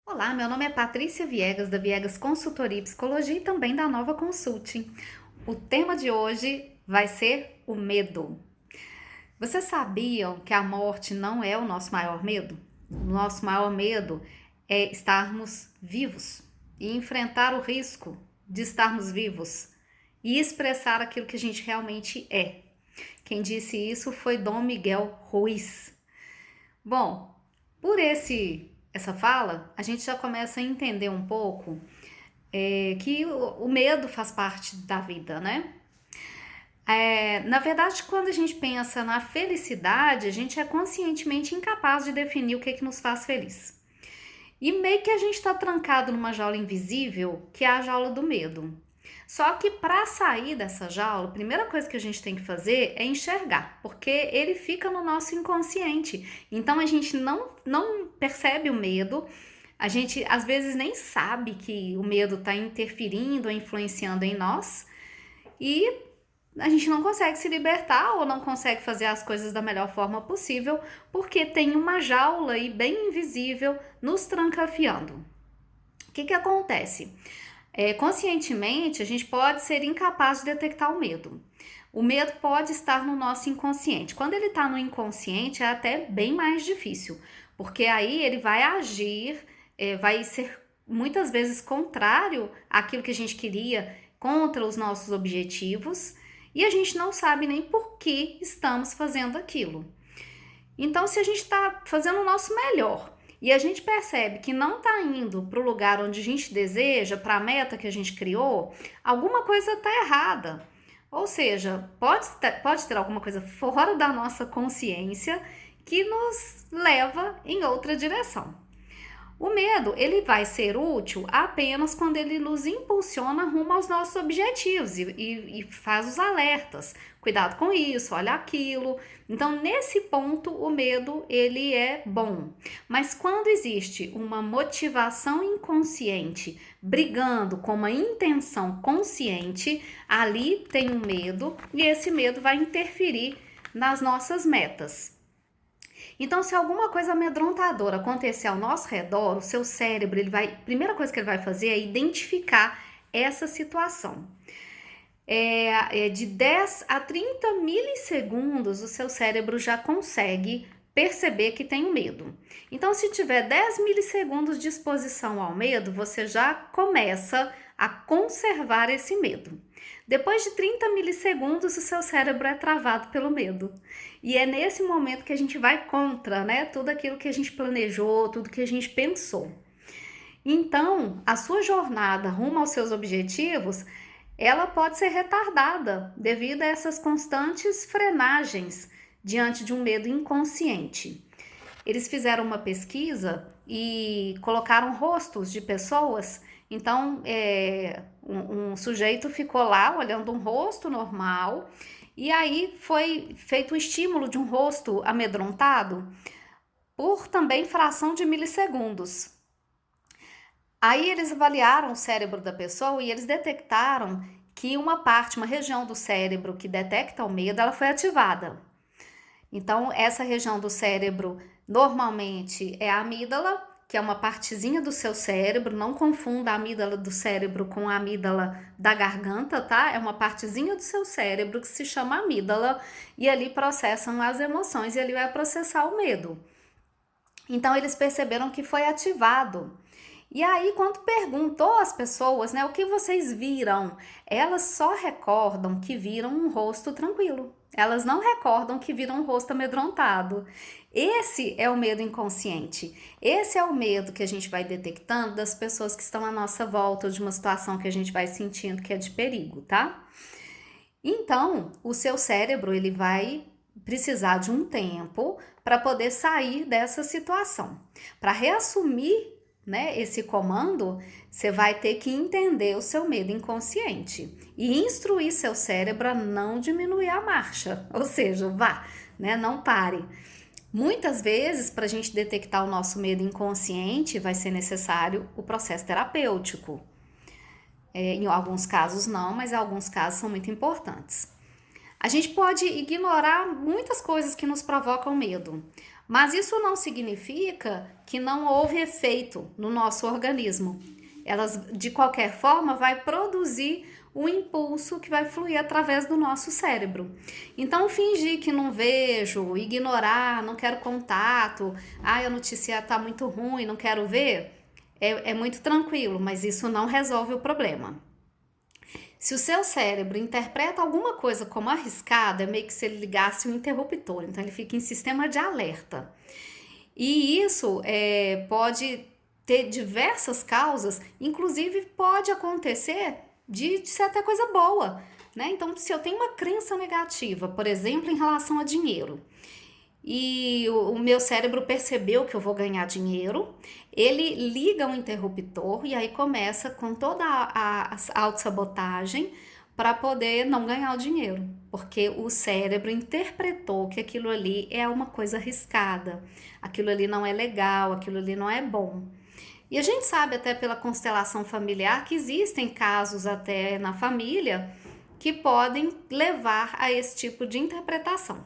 Olá, meu nome é Patrícia Viegas, da Viegas Consultoria e Psicologia e também da Nova Consulting. O tema de hoje vai ser o medo. Vocês sabiam que a morte não é o nosso maior medo? O nosso maior medo é estarmos vivos e enfrentar o risco de estarmos vivos e expressar aquilo que a gente realmente é. Quem disse isso foi Dom Miguel Ruiz. Bom, por essa fala, a gente já começa a entender um pouco que o medo faz parte da vida, né? Na verdade, quando a gente pensa na felicidade, a gente é conscientemente incapaz de definir o que nos faz feliz. E meio que a gente está trancado numa jaula invisível, que é a jaula do medo. Só que para sair dessa jaula, a primeira coisa que a gente tem que fazer é enxergar, porque ele fica no nosso inconsciente. Então a gente não percebe o medo, a gente às vezes nem sabe que o medo está interferindo ou influenciando em nós e a gente não consegue se libertar ou não consegue fazer as coisas da melhor forma possível porque tem uma jaula aí bem invisível nos trancafiando. O que acontece? Conscientemente, a gente pode ser incapaz de detectar o medo. O medo pode estar no nosso inconsciente. Quando ele está no inconsciente, é até bem mais difícil, porque aí ele vai agir, vai ser muitas vezes contrário àquilo que a gente queria, contra os nossos objetivos, e a gente não sabe nem por que estamos fazendo aquilo. Então, se a gente está fazendo o nosso melhor e a gente percebe que não está indo para o lugar onde a gente deseja, para a meta que a gente criou, alguma coisa está errada. Ou seja, pode ter alguma coisa fora da nossa consciência que nos leva em outra direção. O medo, ele vai ser útil apenas quando ele nos impulsiona rumo aos nossos objetivos e faz os alertas. Cuidado com isso, olha aquilo. Então, nesse ponto, o medo, ele é bom. Mas quando existe uma motivação inconsciente brigando com uma intenção consciente, ali tem um medo e esse medo vai interferir nas nossas metas. Então, se alguma coisa amedrontadora acontecer ao nosso redor, o seu cérebro, a primeira coisa que ele vai fazer é identificar essa situação. De 10 a 30 milissegundos, o seu cérebro já consegue perceber que tem o medo. Então, se tiver 10 milissegundos de exposição ao medo, você já começa a conservar esse medo. Depois de 30 milissegundos, o seu cérebro é travado pelo medo. E é nesse momento que a gente vai contra, né? Tudo aquilo que a gente planejou, tudo que a gente pensou. Então, a sua jornada rumo aos seus objetivos, ela pode ser retardada devido a essas constantes frenagens diante de um medo inconsciente. Eles fizeram uma pesquisa e colocaram rostos de pessoas. Então, um sujeito ficou lá olhando um rosto normal e aí foi feito o estímulo de um rosto amedrontado por também fração de milissegundos. Aí eles avaliaram o cérebro da pessoa e eles detectaram que uma região do cérebro que detecta o medo, ela foi ativada. Então, essa região do cérebro normalmente é a amígdala, que é uma partezinha do seu cérebro. Não confunda a amígdala do cérebro com a amígdala da garganta, tá? É uma partezinha do seu cérebro que se chama amígdala e ali processam as emoções e ali vai processar o medo. Então, eles perceberam que foi ativado. E aí, quando perguntou às pessoas, né, o que vocês viram, elas só recordam que viram um rosto tranquilo. Elas não recordam que viram um rosto amedrontado. Esse é o medo inconsciente. Esse é o medo que a gente vai detectando das pessoas que estão à nossa volta, de uma situação que a gente vai sentindo que é de perigo, tá? Então, o seu cérebro, ele vai precisar de um tempo para poder sair dessa situação. Para reassumir, né, esse comando, você vai ter que entender o seu medo inconsciente e instruir seu cérebro a não diminuir a marcha, ou seja, vá, né, não pare. Muitas vezes, para a gente detectar o nosso medo inconsciente, vai ser necessário o processo terapêutico. Em alguns casos não, mas em alguns casos são muito importantes. A gente pode ignorar muitas coisas que nos provocam medo. Mas isso não significa que não houve efeito no nosso organismo. Elas, de qualquer forma, vai produzir um impulso que vai fluir através do nosso cérebro. Então, fingir que não vejo, ignorar, não quero contato, a notícia está muito ruim, não quero ver, é muito tranquilo, mas isso não resolve o problema. Se o seu cérebro interpreta alguma coisa como arriscada, é meio que se ele ligasse um interruptor, então ele fica em sistema de alerta. E isso pode ter diversas causas, inclusive pode acontecer de ser até coisa boa, né? Então, se eu tenho uma crença negativa, por exemplo, em relação a dinheiro, e o meu cérebro percebeu que eu vou ganhar dinheiro, ele liga um interruptor e aí começa com toda a autossabotagem para poder não ganhar o dinheiro, porque o cérebro interpretou que aquilo ali é uma coisa arriscada, aquilo ali não é legal, aquilo ali não é bom. E a gente sabe até pela constelação familiar que existem casos até na família que podem levar a esse tipo de interpretação.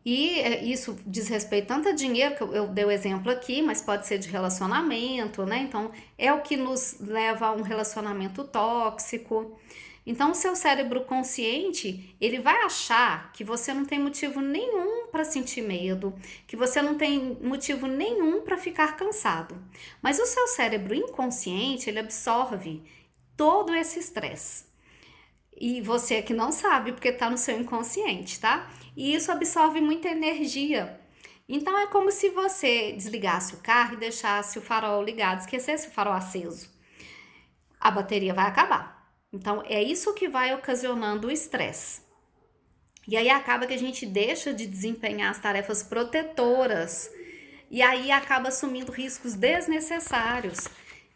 E isso diz respeito tanto a dinheiro, que eu dei o exemplo aqui, mas pode ser de relacionamento, né? Então, é o que nos leva a um relacionamento tóxico. Então, o seu cérebro consciente, ele vai achar que você não tem motivo nenhum para sentir medo, que você não tem motivo nenhum para ficar cansado. Mas o seu cérebro inconsciente, ele absorve todo esse estresse. E você é que não sabe, porque está no seu inconsciente, tá? E isso absorve muita energia. Então é como se você desligasse o carro e deixasse o farol ligado, esquecesse o farol aceso. A bateria vai acabar. Então é isso que vai ocasionando o estresse. E aí acaba que a gente deixa de desempenhar as tarefas protetoras. E aí acaba assumindo riscos desnecessários.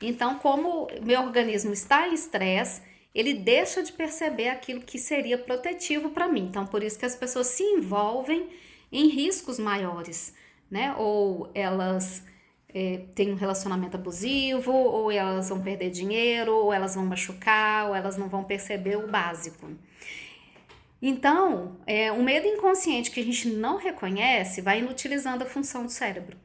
Então, como meu organismo está em estresse, ele deixa de perceber aquilo que seria protetivo para mim. Então, por isso que as pessoas se envolvem em riscos maiores, né? Ou elas têm um relacionamento abusivo, ou elas vão perder dinheiro, ou elas vão machucar, ou elas não vão perceber o básico. Então, o medo inconsciente que a gente não reconhece vai inutilizando a função do cérebro.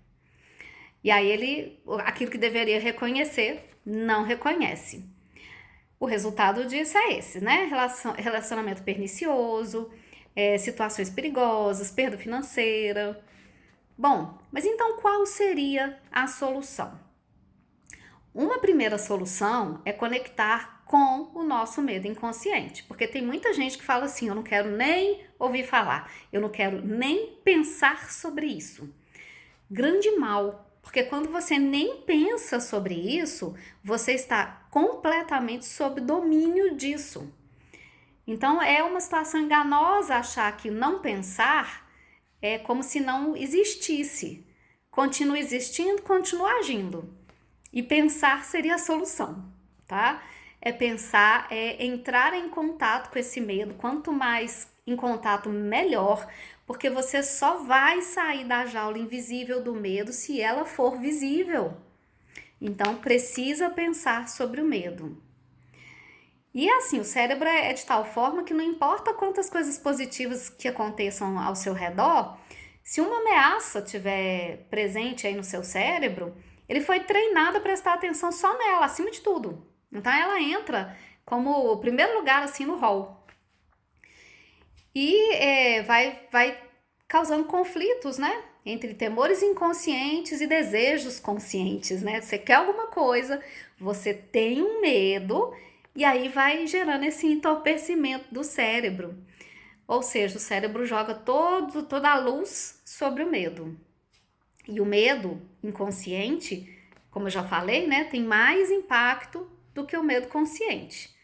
E aí aquilo que deveria reconhecer, não reconhece. O resultado disso é esse, né? Relacionamento pernicioso, situações perigosas, perda financeira. Bom, mas então qual seria a solução? Uma primeira solução é conectar com o nosso medo inconsciente, porque tem muita gente que fala assim: eu não quero nem ouvir falar, eu não quero nem pensar sobre isso. Grande mal. Porque quando você nem pensa sobre isso, você está completamente sob domínio disso. Então é uma situação enganosa achar que não pensar é como se não existisse. Continua existindo, continua agindo. E pensar seria a solução, tá? É pensar, é entrar em contato com esse medo. Quanto mais em contato, melhor, porque você só vai sair da jaula invisível do medo se ela for visível. Então, precisa pensar sobre o medo. E assim, o cérebro é de tal forma que não importa quantas coisas positivas que aconteçam ao seu redor, se uma ameaça estiver presente aí no seu cérebro, ele foi treinado a prestar atenção só nela, acima de tudo. Então, ela entra como o primeiro lugar assim no hall. E vai causando conflitos, né? Entre temores inconscientes e desejos conscientes, né? Você quer alguma coisa, você tem um medo, e aí vai gerando esse entorpecimento do cérebro. Ou seja, o cérebro joga toda a luz sobre o medo. E o medo inconsciente, como eu já falei, né, tem mais impacto do que o medo consciente.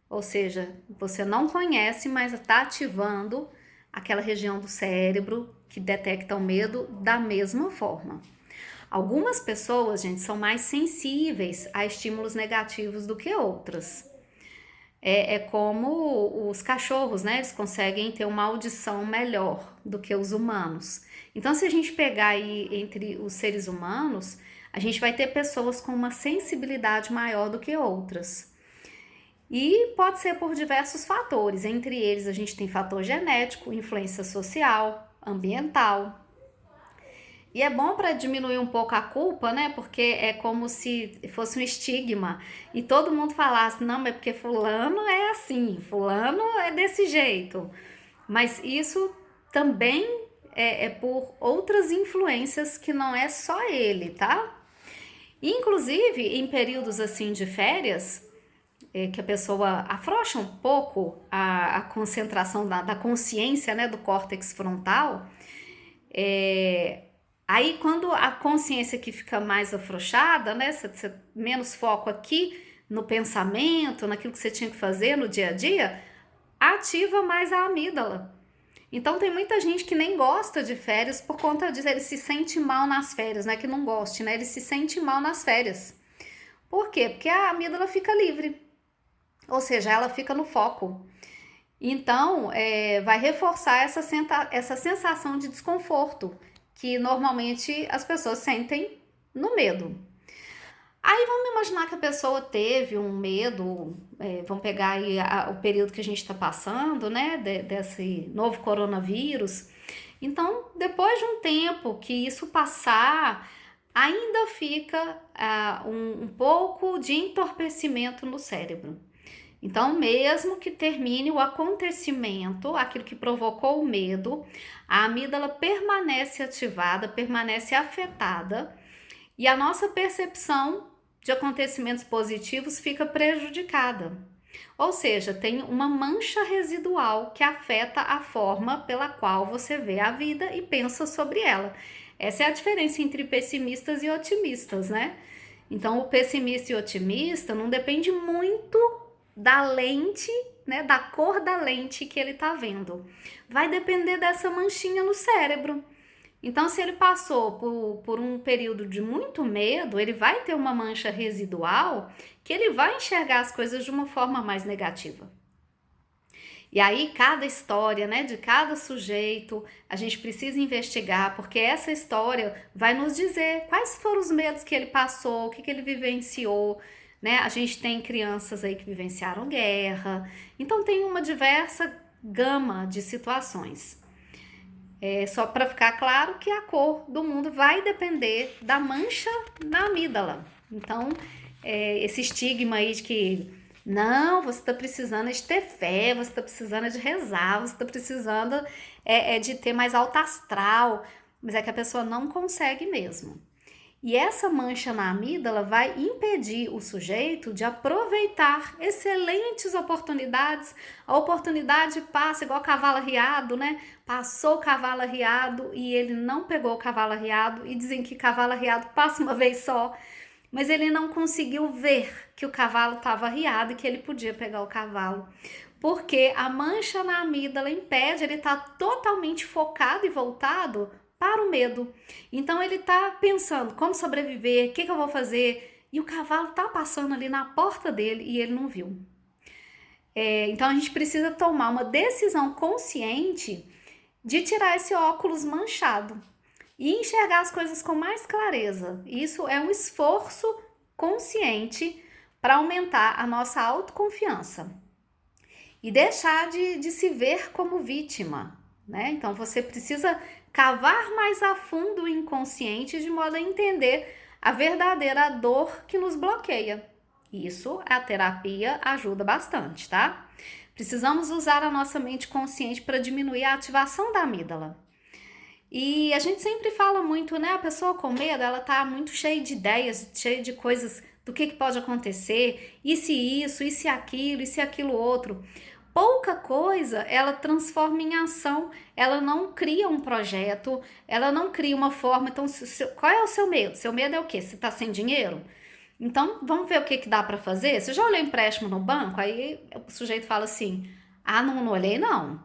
Ou seja, você não conhece, mas está ativando aquela região do cérebro que detecta o medo da mesma forma. Algumas pessoas, gente, são mais sensíveis a estímulos negativos do que outras. É como os cachorros, né? Eles conseguem ter uma audição melhor do que os humanos. Então, se a gente pegar aí entre os seres humanos, a gente vai ter pessoas com uma sensibilidade maior do que outras. E pode ser por diversos fatores, entre eles a gente tem fator genético, influência social, ambiental. E é bom para diminuir um pouco a culpa, né? Porque é como se fosse um estigma e todo mundo falasse: não, mas é porque fulano é assim, fulano é desse jeito. Mas isso também é por outras influências que não é só ele, tá? Inclusive, em períodos assim de férias, que a pessoa afrouxa um pouco a concentração da consciência, né, do córtex frontal, é, aí quando a consciência que fica mais afrouxada, né, você menos foco aqui no pensamento, naquilo que você tinha que fazer no dia a dia, ativa mais a amígdala. Então tem muita gente que nem gosta de férias por conta disso, ele se sente mal nas férias, não é que não goste, né? Ele se sente mal nas férias. Por quê? Porque a amígdala fica livre, ou seja, ela fica no foco. Então, vai reforçar essa sensação de desconforto que normalmente as pessoas sentem no medo. Aí vamos imaginar que a pessoa teve um medo, vamos pegar aí o período que a gente está passando, né, desse novo coronavírus. Então, depois de um tempo que isso passar, ainda fica um pouco de entorpecimento no cérebro. Então, mesmo que termine o acontecimento, aquilo que provocou o medo, a amígdala permanece ativada, permanece afetada e a nossa percepção de acontecimentos positivos fica prejudicada. Ou seja, tem uma mancha residual que afeta a forma pela qual você vê a vida e pensa sobre ela. Essa é a diferença entre pessimistas e otimistas, né? Então, o pessimista e o otimista não depende muito da lente, né, da cor da lente que ele tá vendo. Vai depender dessa manchinha no cérebro. Então, se ele passou por um período de muito medo, ele vai ter uma mancha residual que ele vai enxergar as coisas de uma forma mais negativa. E aí, cada história, né, de cada sujeito, a gente precisa investigar, porque essa história vai nos dizer quais foram os medos que ele passou, o que ele vivenciou, né? A gente tem crianças aí que vivenciaram guerra, então tem uma diversa gama de situações. Só para ficar claro que a cor do mundo vai depender da mancha na amígdala. Então, esse estigma aí de que não, você está precisando de ter fé, você está precisando de rezar, você está precisando de ter mais alto astral, mas é que a pessoa não consegue mesmo. E essa mancha na amígdala vai impedir o sujeito de aproveitar excelentes oportunidades. A oportunidade passa igual cavalo arriado, né? Passou o cavalo arriado e ele não pegou o cavalo arriado. E dizem que cavalo arriado passa uma vez só, mas ele não conseguiu ver que o cavalo estava arriado e que ele podia pegar o cavalo. Porque a mancha na amígdala impede, ele está totalmente focado e voltado para o medo. Então ele tá pensando como sobreviver, o que eu vou fazer, e o cavalo tá passando ali na porta dele e ele não viu. Então a gente precisa tomar uma decisão consciente de tirar esse óculos manchado e enxergar as coisas com mais clareza. Isso é um esforço consciente para aumentar a nossa autoconfiança e deixar de se ver como vítima, né? Então você precisa cavar mais a fundo o inconsciente de modo a entender a verdadeira dor que nos bloqueia. Isso a terapia ajuda bastante, tá? Precisamos usar a nossa mente consciente para diminuir a ativação da amígdala. E a gente sempre fala muito, né? A pessoa com medo, ela tá muito cheia de ideias, cheia de coisas do que pode acontecer, e se isso, e se aquilo outro. Pouca coisa ela transforma em ação, ela não cria um projeto, ela não cria uma forma. Então, qual é o seu medo? Seu medo é o quê? Você tá sem dinheiro? Então, vamos ver o que dá para fazer? Você já olhou empréstimo no banco? Aí o sujeito fala assim: ah, não olhei não.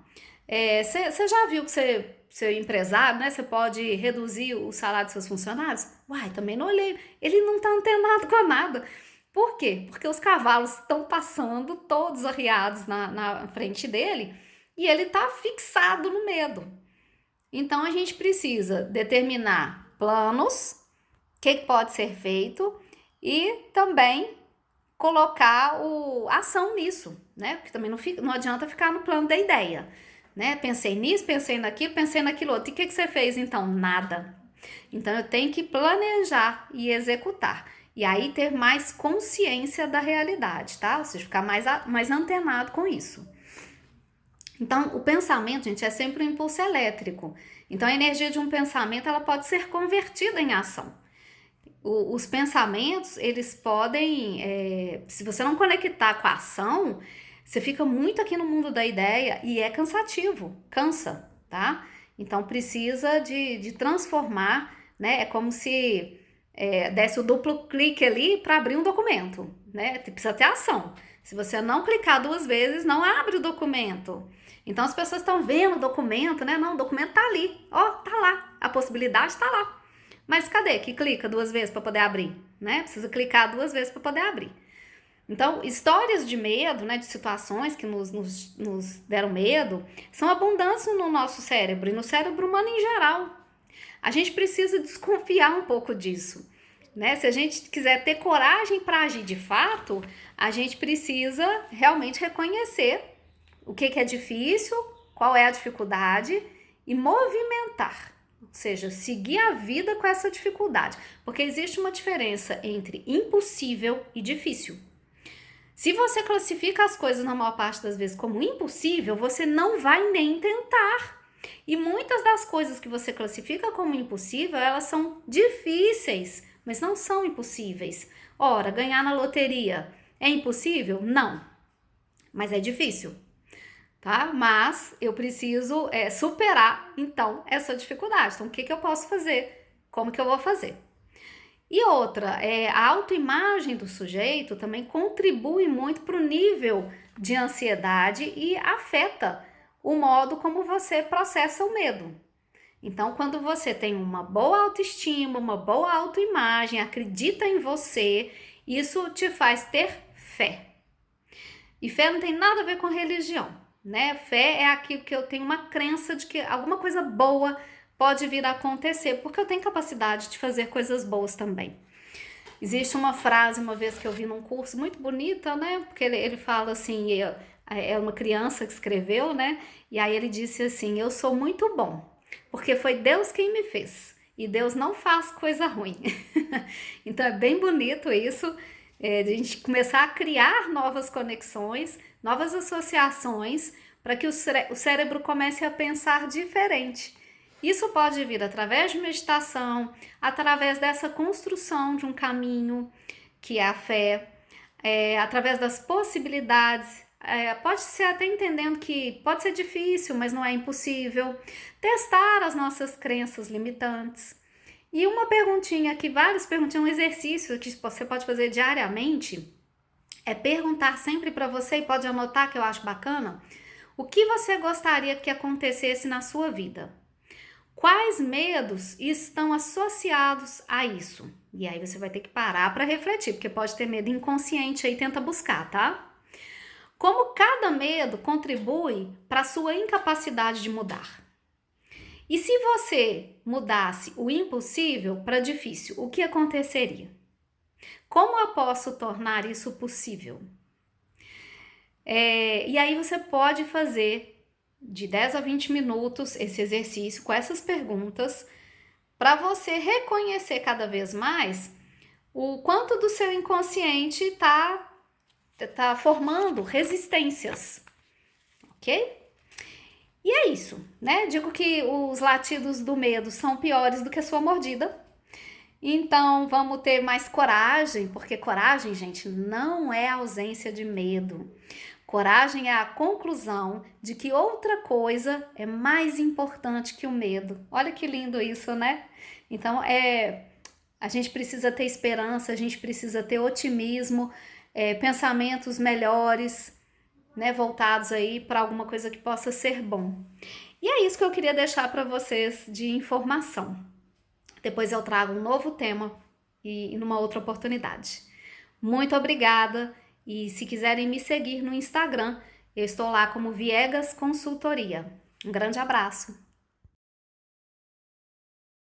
Você já viu que seu empresário, né? Você pode reduzir o salário dos seus funcionários? Uai, também não olhei. Ele não tá antenado com nada. Por quê? Porque os cavalos estão passando todos arriados na frente dele e ele está fixado no medo. Então a gente precisa determinar planos, o que pode ser feito e também colocar ação nisso, né? Porque também não adianta ficar no plano da ideia, né? Pensei nisso, pensei naquilo outro. E o que você fez então? Nada. Então eu tenho que planejar e executar. E aí ter mais consciência da realidade, tá? Ou seja, ficar mais antenado com isso. Então, o pensamento, gente, é sempre um impulso elétrico. Então, a energia de um pensamento, ela pode ser convertida em ação. Os pensamentos, eles podem, se você não conectar com a ação, você fica muito aqui no mundo da ideia e é cansativo, cansa, tá? Então, precisa de transformar, né? É como se desse o duplo clique ali para abrir um documento, né? Precisa ter ação. Se você não clicar 2 vezes, não abre o documento. Então as pessoas estão vendo o documento, né? Não, o documento tá ali, ó, tá lá, a possibilidade tá lá. Mas cadê que clica 2 vezes para poder abrir, né? Precisa clicar 2 vezes para poder abrir. Então, histórias de medo, né, de situações que nos deram medo, são abundantes no nosso cérebro e no cérebro humano em geral. A gente precisa desconfiar um pouco disso, né? Se a gente quiser ter coragem para agir de fato, a gente precisa realmente reconhecer o que é difícil, qual é a dificuldade e movimentar, ou seja, seguir a vida com essa dificuldade, porque existe uma diferença entre impossível e difícil. Se você classifica as coisas na maior parte das vezes como impossível, você não vai nem tentar. E muitas das coisas que você classifica como impossível, elas são difíceis, mas não são impossíveis. Ora, ganhar na loteria é impossível? Não, mas é difícil, tá? Mas eu preciso superar, então, essa dificuldade. Então, o que eu posso fazer? Como que eu vou fazer? E outra, a autoimagem do sujeito também contribui muito para o nível de ansiedade e afeta o modo como você processa o medo. Então, quando você tem uma boa autoestima, uma boa autoimagem, acredita em você, isso te faz ter fé. E fé não tem nada a ver com religião, né? Fé é aquilo que eu tenho uma crença de que alguma coisa boa pode vir a acontecer, porque eu tenho capacidade de fazer coisas boas também. Existe uma frase, uma vez que eu vi num curso, muito bonita, né? Porque ele fala assim, é uma criança que escreveu, né? E aí ele disse assim, eu sou muito bom, porque foi Deus quem me fez. E Deus não faz coisa ruim. Então é bem bonito isso, de a gente começar a criar novas conexões, novas associações, para que o cérebro comece a pensar diferente. Isso pode vir através de meditação, através dessa construção de um caminho, que é a fé, através das possibilidades. Pode ser até entendendo que pode ser difícil, mas não é impossível. Testar as nossas crenças limitantes. E uma perguntinha aqui, várias perguntinhas, um exercício que você pode fazer diariamente, é perguntar sempre para você, e pode anotar que eu acho bacana, o que você gostaria que acontecesse na sua vida? Quais medos estão associados a isso? E aí você vai ter que parar para refletir, porque pode ter medo inconsciente aí, tenta buscar, tá? Como cada medo contribui para a sua incapacidade de mudar? E se você mudasse o impossível para difícil, o que aconteceria? Como eu posso tornar isso possível? E aí você pode fazer de 10 a 20 minutos esse exercício com essas perguntas para você reconhecer cada vez mais o quanto do seu inconsciente está formando resistências, ok? E é isso, né? Digo que os latidos do medo são piores do que a sua mordida. Então, vamos ter mais coragem, porque coragem, gente, não é ausência de medo. Coragem é a conclusão de que outra coisa é mais importante que o medo. Olha que lindo isso, né? Então, a gente precisa ter esperança, a gente precisa ter otimismo, pensamentos melhores, né, voltados aí para alguma coisa que possa ser bom. E é isso que eu queria deixar para vocês de informação. Depois eu trago um novo tema e numa outra oportunidade. Muito obrigada e se quiserem me seguir no Instagram, eu estou lá como Viegas Consultoria. Um grande abraço!